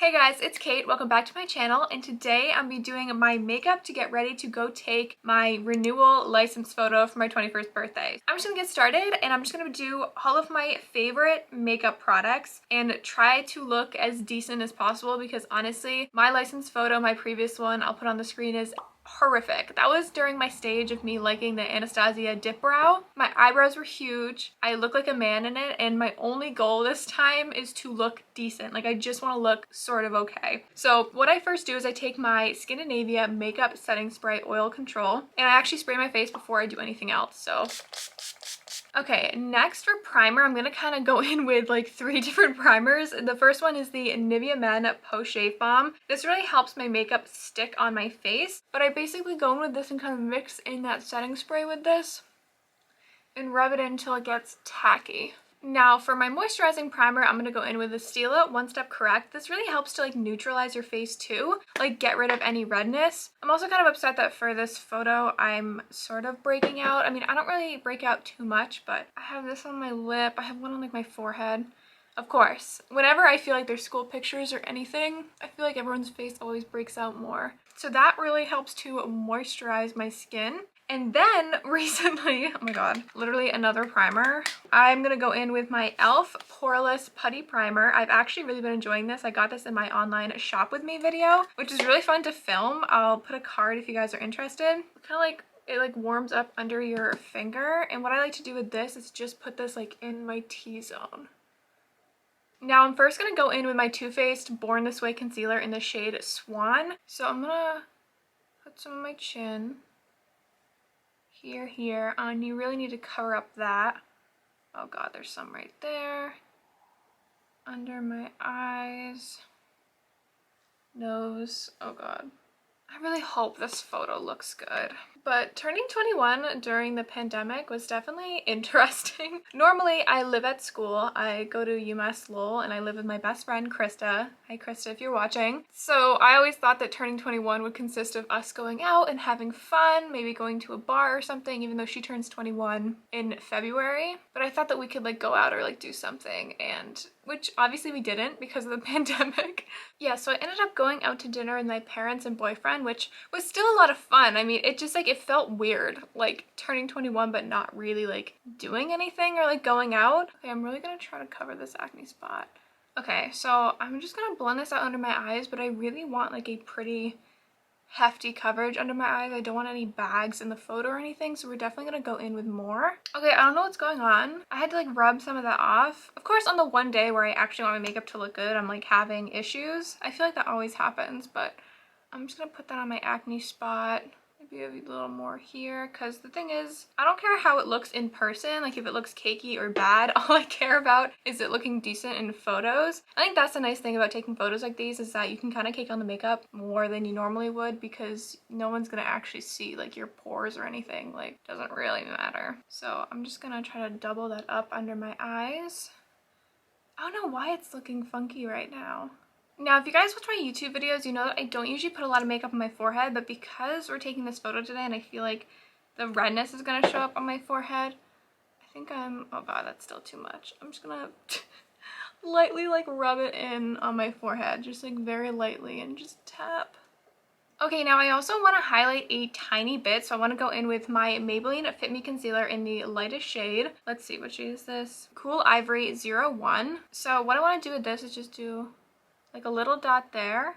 Hey guys, it's Kate. Welcome back to my channel, and today I'm going to be doing my makeup to get ready to go take my renewal license photo for my 21st birthday. I'm just going to get started and I'm just going to do all of my favorite makeup products and try to look as decent as possible because honestly, my license photo, my previous one, I'll put on the screen, is horrific. That was during my stage of me liking the Anastasia dip brow. My eyebrows were huge. I look like a man in it, and my only goal this time is to look decent. Like, I just want to look sort of okay. So what I first do is I take my Scandinavia makeup setting spray oil control, and I actually spray my face before I do anything else. So okay, next for primer, I'm gonna kind of go in with like 3 different primers. The first one is the Nivea Men Post Shave Balm. This really helps my makeup stick on my face, but I basically go in with this and kind of mix in that setting spray with this and rub it in until it gets tacky. Now for my moisturizing primer, I'm gonna go in with the Stila One Step Correct. This really helps to like neutralize your face too, like get rid of any redness. I'm also kind of upset that for this photo, I'm sort of breaking out. I mean, I don't really break out too much, but I have this on my lip. I have one on like my forehead. Of course, whenever I feel like there's school pictures or anything, I feel like everyone's face always breaks out more. So that really helps to moisturize my skin. And then recently, oh my god, literally another primer. I'm gonna go in with my e.l.f. Poreless Putty Primer. I've actually really been enjoying this. I got this in my online shop with me video, which is really fun to film. I'll put a card if you guys are interested. Kind of like, it like warms up under your finger. And what I like to do with this is just put this like in my T-zone. Now I'm first gonna go in with my Too Faced Born This Way concealer in the shade Swan. So I'm gonna put some on my chin. Here, and you really need to cover up that. Oh god, there's some right there. Under my eyes. Nose. Oh god. I really hope this photo looks good. But turning 21 during the pandemic was definitely interesting. Normally, I live at school. I go to UMass Lowell and I live with my best friend, Krista. Hi, Krista, if you're watching. So I always thought that turning 21 would consist of us going out and having fun, maybe going to a bar or something, even though she turns 21 in February. But I thought that we could like go out or like do something, and which obviously we didn't because of the pandemic. Yeah, so I ended up going out to dinner with my parents and boyfriend, which was still a lot of fun. I mean, it just like, it felt weird, like turning 21 but not really like doing anything or like going out. Okay, I'm really gonna try to cover this acne spot. Okay, so I'm just gonna blend this out under my eyes, but I really want like a pretty hefty coverage under my eyes. I don't want any bags in the photo or anything, so we're definitely gonna go in with more. Okay, I don't know what's going on. I had to like rub some of that off. Of course, on the one day where I actually want my makeup to look good, I'm like having issues. I feel like that always happens, but I'm just gonna put that on my acne spot. Maybe a little more here, because the thing is, I don't care how it looks in person, like if it looks cakey or bad. All I care about is it looking decent in photos. I think that's the nice thing about taking photos like these, is that you can kind of cake on the makeup more than you normally would, because no one's gonna actually see like your pores or anything. Like, it doesn't really matter. So I'm just gonna try to double that up under my eyes. I don't know why it's looking funky right now. Now, if you guys watch my YouTube videos, you know that I don't usually put a lot of makeup on my forehead, but because we're taking this photo today and I feel like the redness is going to show up on my forehead, I think oh god, that's still too much. I'm just going to lightly like rub it in on my forehead, just like very lightly, and just tap. Okay, now I also want to highlight a tiny bit, so I want to go in with my Maybelline Fit Me Concealer in the lightest shade. Let's see, what shade is this? Cool Ivory 01. So what I want to do with this is just do like a little dot there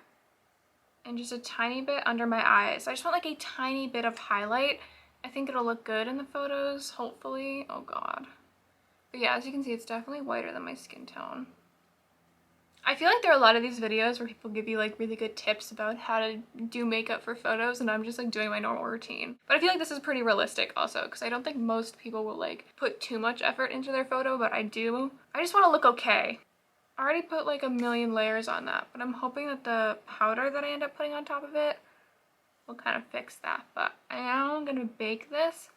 and just a tiny bit under my eyes. I just want like a tiny bit of highlight. I think it'll look good in the photos, hopefully. Oh god. But yeah, as you can see, it's definitely whiter than my skin tone. I feel like there are a lot of these videos where people give you like really good tips about how to do makeup for photos, and I'm just like doing my normal routine. But I feel like this is pretty realistic also, because I don't think most people will like put too much effort into their photo, but I do. I just want to look okay. I already put like a million layers on that, but I'm hoping that the powder that I end up putting on top of it will kind of fix that. But I am gonna bake this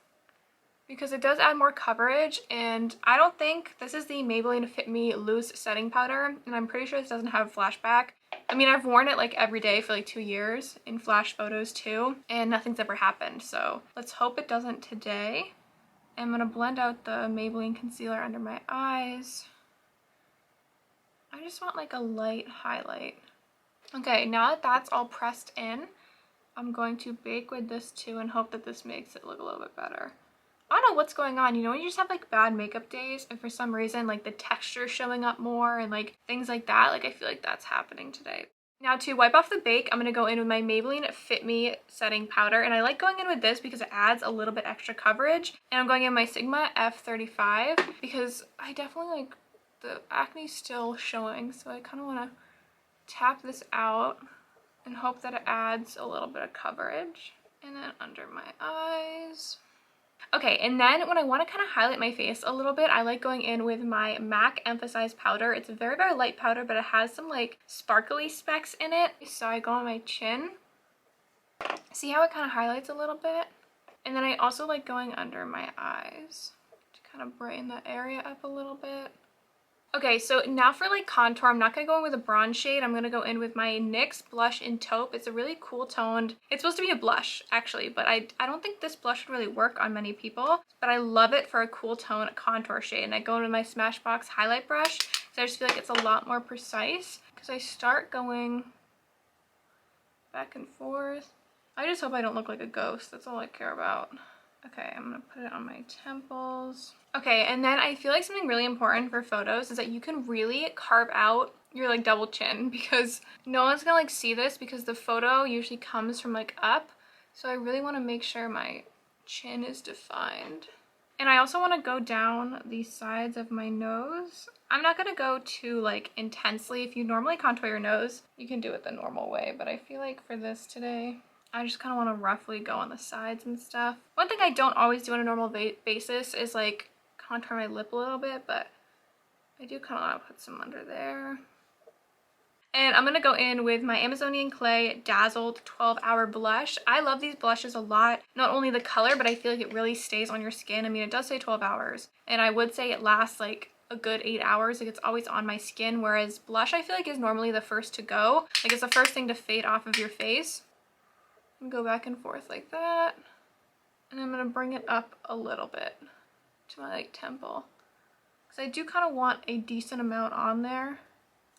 because it does add more coverage, and I don't think this is the Maybelline Fit Me Loose Setting Powder, and I'm pretty sure this doesn't have flashback. I mean, I've worn it like every day for like 2 years in flash photos too, and nothing's ever happened, so let's hope it doesn't today. I'm gonna blend out the Maybelline concealer under my eyes. I just want like a light highlight. Okay, now that that's all pressed in, I'm going to bake with this too and hope that this makes it look a little bit better. I don't know what's going on, you know, when you just have like bad makeup days and for some reason like the texture showing up more and like things like that, like I feel like that's happening today. Now to wipe off the bake, I'm going to go in with my Maybelline Fit Me setting powder, and I like going in with this because it adds a little bit extra coverage, and I'm going in my Sigma F35 because I definitely like the acne still showing, so I kind of want to tap this out and hope that it adds a little bit of coverage. And then under my eyes. Okay, and then when I want to kind of highlight my face a little bit, I like going in with my MAC Emphasize powder. It's a very, very light powder, but it has some like sparkly specks in it. So I go on my chin. See how it kind of highlights a little bit? And then I also like going under my eyes to kind of brighten the area up a little bit. Okay, so now for like contour, I'm not going to go in with a bronze shade. I'm going to go in with my NYX blush in taupe. It's a really cool toned, it's supposed to be a blush actually, but I don't think this blush would really work on many people, but I love it for a cool tone contour shade. And I go in with my Smashbox highlight brush because I just feel like it's a lot more precise because I start going back and forth. I just hope I don't look like a ghost. That's all I care about. Okay, I'm gonna put it on my temples. Okay, and then I feel like something really important for photos is that you can really carve out your like double chin, because no one's gonna like see this because the photo usually comes from like up. So I really want to make sure my chin is defined. And I also want to go down the sides of my nose. I'm not going to go too like intensely. If you normally contour your nose, you can do it the normal way, but I feel like for this today, I just kind of want to roughly go on the sides and stuff. One thing I don't always do on a normal basis is like contour my lip a little bit, but I do kind of want to put some under there. And I'm going to go in with my Amazonian Clay Dazzled 12-Hour Blush. I love these blushes a lot. Not only the color, but I feel like it really stays on your skin. I mean, it does say 12 hours. And I would say it lasts like a good 8 hours. Like it's always on my skin. Whereas blush, I feel like is normally the first to go. Like it's the first thing to fade off of your face. And go back and forth like that. And I'm going to bring it up a little bit to my like temple. Because I do kind of want a decent amount on there.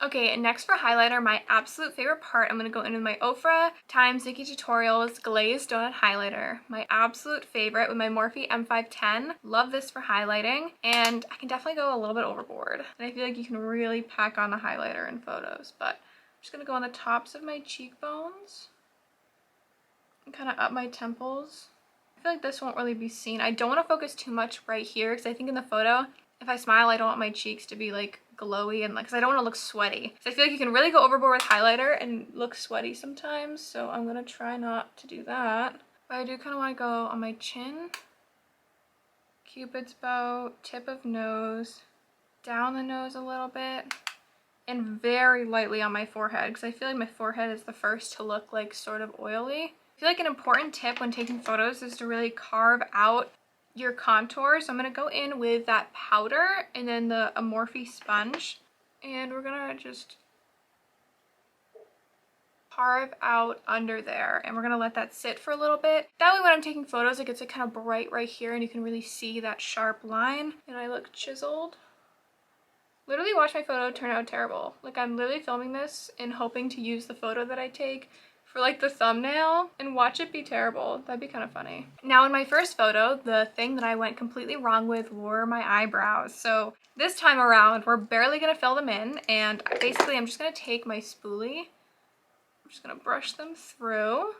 Okay, and next for highlighter, my absolute favorite part, I'm going to go in with my Ofra x Vicky Tutorials Glazed Donut Highlighter. My absolute favorite with my Morphe M510. Love this for highlighting, and I can definitely go a little bit overboard. And I feel like you can really pack on a highlighter in photos, but I'm just going to go on the tops of my cheekbones and kind of up my temples. I feel like this won't really be seen. I don't want to focus too much right here because I think in the photo, if I smile, I don't want my cheeks to be like glowy and like, because I don't want to look sweaty. So I feel like you can really go overboard with highlighter and look sweaty sometimes. So I'm going to try not to do that. But I do kind of want to go on my chin, Cupid's bow, tip of nose, down the nose a little bit, and very lightly on my forehead because I feel like my forehead is the first to look like sort of oily. I feel like an important tip when taking photos is to really carve out your contour. So I'm going to go in with that powder and then the Morphe sponge, and we're going to just carve out under there, and we're going to let that sit for a little bit. That way when I'm taking photos, it gets like kind of bright right here and you can really see that sharp line and I look chiseled. Literally watch my photo turn out terrible. Like I'm literally filming this and hoping to use the photo that I take for like the thumbnail and watch it be terrible. That'd be kind of funny. Now in my first photo, the thing that I went completely wrong with were my eyebrows. So this time around, we're barely gonna fill them in, and basically I'm just gonna take my spoolie. I'm just gonna brush them through.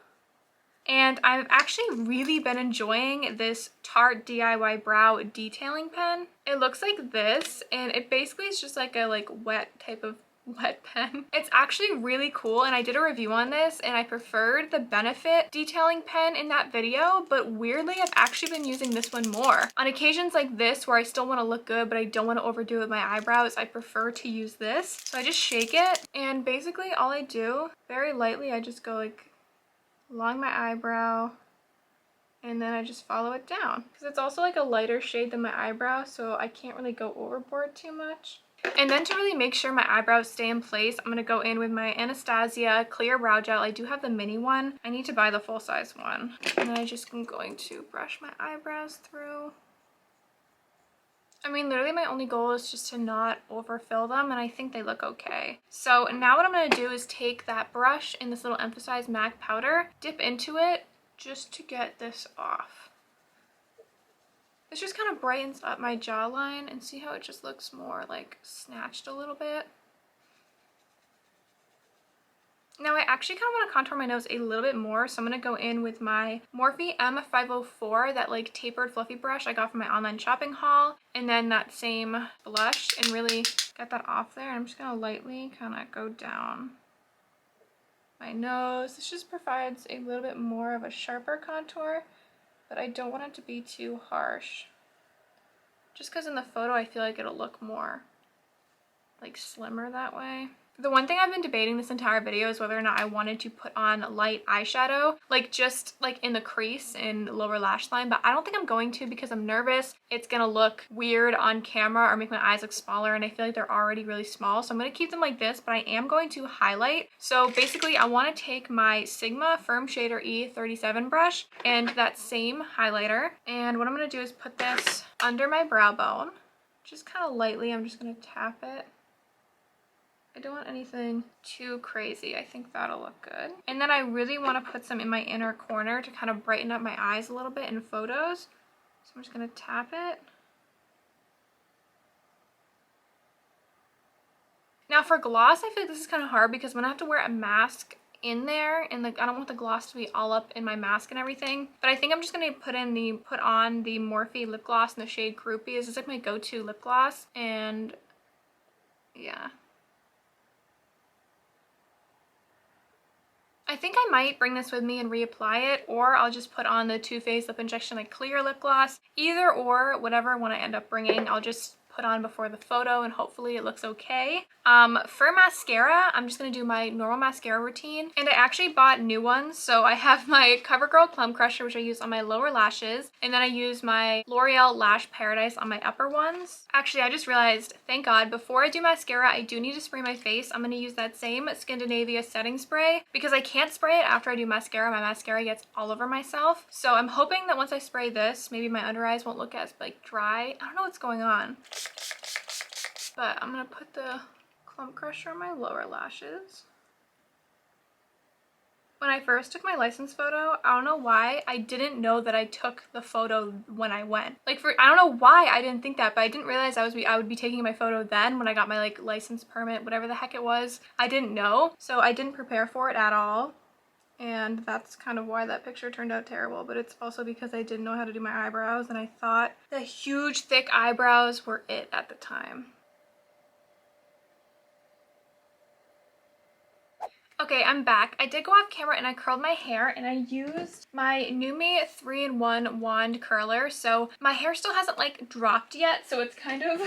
And I've actually really been enjoying this Tarte DIY brow detailing pen. It looks like this, and it basically is just like a wet type of wet pen. It's actually really cool, and I did a review on this and I preferred the Benefit detailing pen in that video, but weirdly I've actually been using this one more. On occasions like this where I still want to look good but I don't want to overdo it with my eyebrows, I prefer to use this. So I just shake it, and basically all I do, very lightly, I just go like along my eyebrow, and then I just follow it down because it's also like a lighter shade than my eyebrow, so I can't really go overboard too much. And then to really make sure my eyebrows stay in place, I'm going to go in with my Anastasia Clear Brow Gel. I do have the mini one. I need to buy the full-size one. And then I just am going to brush my eyebrows through. I mean, literally my only goal is just to not overfill them, and I think they look okay. So now what I'm going to do is take that brush in this little emphasized MAC powder, dip into it just to get this off. This just kind of brightens up my jawline, and see how it just looks more like snatched a little bit. Now I actually kind of want to contour my nose a little bit more, so I'm going to go in with my Morphe M504, that like tapered fluffy brush I got from my online shopping haul, and then that same blush, and really get that off there. I'm just going to lightly kind of go down my nose. This just provides a little bit more of a sharper contour, but I don't want it to be too harsh. Just because in the photo I feel like it'll look more like slimmer that way. The one thing I've been debating this entire video is whether or not I wanted to put on light eyeshadow, like just like in the crease and lower lash line, but I don't think I'm going to because I'm nervous it's gonna look weird on camera or make my eyes look smaller, and I feel like they're already really small. So I'm gonna keep them like this, but I am going to highlight. So basically I wanna take my Sigma Firm Shader E37 brush and that same highlighter, and what I'm gonna do is put this under my brow bone. Just kind of lightly, I'm just gonna tap it. I don't want anything too crazy. I think that'll look good. And then I really want to put some in my inner corner to kind of brighten up my eyes a little bit in photos. So I'm just going to tap it. Now for gloss, I feel like this is kind of hard because I'm going to have to wear a mask in there, and like I don't want the gloss to be all up in my mask and everything. But I think I'm just going to put on the Morphe lip gloss in the shade Groupie. This is like my go-to lip gloss, and yeah. I think I might bring this with me and reapply it, or I'll just put on the Too Faced Lip Injection like clear lip gloss. Either or, whatever one I end up bringing, I'll just put on before the photo and hopefully it looks okay. For mascara, I'm just gonna do my normal mascara routine, and I actually bought new ones. So I have my CoverGirl Plum Crusher, which I use on my lower lashes, and then I use my L'Oreal Lash Paradise on my upper ones. Actually, I just realized, thank God, before I do mascara, I do need to spray my face. I'm gonna use that same Scandinavia setting spray because I can't spray it after I do mascara. My mascara gets all over myself. So I'm hoping that once I spray this, maybe my under eyes won't look as like dry. I don't know what's going on. But I'm gonna put the Clump Crusher on my lower lashes. When I first took my license photo, I don't know why, I didn't know that I took the photo when I went. Like I don't know why I didn't think that, but I didn't realize I would be taking my photo then when I got my like license permit, whatever the heck it was. I didn't know, so I didn't prepare for it at all. And that's kind of why that picture turned out terrible, but it's also because I didn't know how to do my eyebrows, and I thought the huge thick eyebrows were it at the time. Okay, I'm back. I did go off camera and I curled my hair, and I used my NuMe 3-in-1 wand curler. So my hair still hasn't like dropped yet, so it's kind of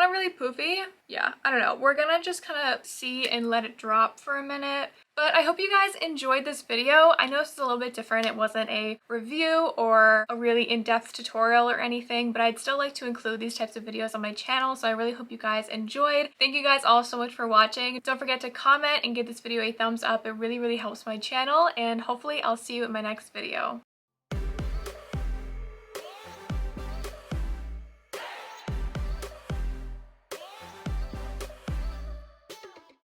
really poofy. Yeah, I don't know. We're gonna just kind of see and let it drop for a minute. But I hope you guys enjoyed this video. I know this is a little bit different. It wasn't a review or a really in-depth tutorial or anything, but I'd still like to include these types of videos on my channel, so I really hope you guys enjoyed. Thank you guys all so much for watching. Don't forget to comment and give this video a thumbs up. It really, really helps my channel, and hopefully I'll see you in my next video.